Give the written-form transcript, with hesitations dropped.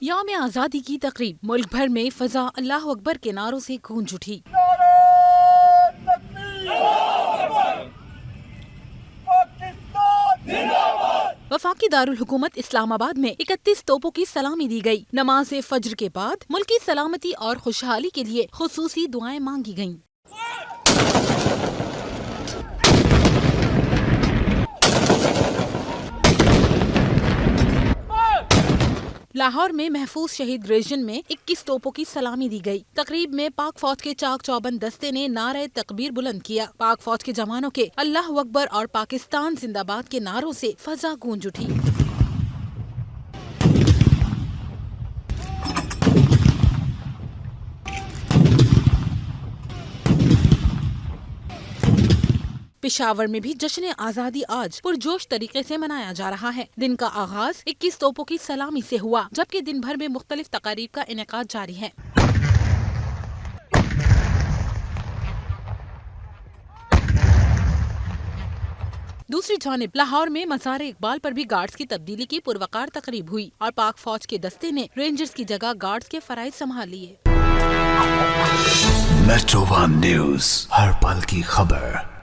یوم آزادی کی تقریب ملک بھر میں فضا اللہ اکبر کے نعروں سے گونج اٹھی۔ وفاقی دارالحکومت اسلام آباد میں 31 توپوں کی سلامی دی گئی۔ نماز فجر کے بعد ملکی سلامتی اور خوشحالی کے لیے خصوصی دعائیں مانگی گئیں۔ لاہور میں محفوظ شہید ریجن میں 21 توپوں کی سلامی دی گئی۔ تقریب میں پاک فوج کے چاق چوبند دستے نے نعرہ تکبیر بلند کیا۔ پاک فوج کے جوانوں کے اللہ اکبر اور پاکستان زندہ باد کے نعروں سے فضا گونج اٹھی۔ پشاور میں بھی جشن آزادی آج پرجوش طریقے سے منایا جا رہا ہے۔ دن کا آغاز 21 توپوں کی سلامی سے ہوا، جبکہ دن بھر میں مختلف تقاریب کا انعقاد جاری ہے۔ دوسری جانب لاہور میں مزار اقبال پر بھی گارڈز کی تبدیلی کی پروقار تقریب ہوئی اور پاک فوج کے دستے نے رینجرز کی جگہ گارڈز کے فرائض سنبھال لیے۔ میٹرو ون نیوز، ہر پل کی خبر۔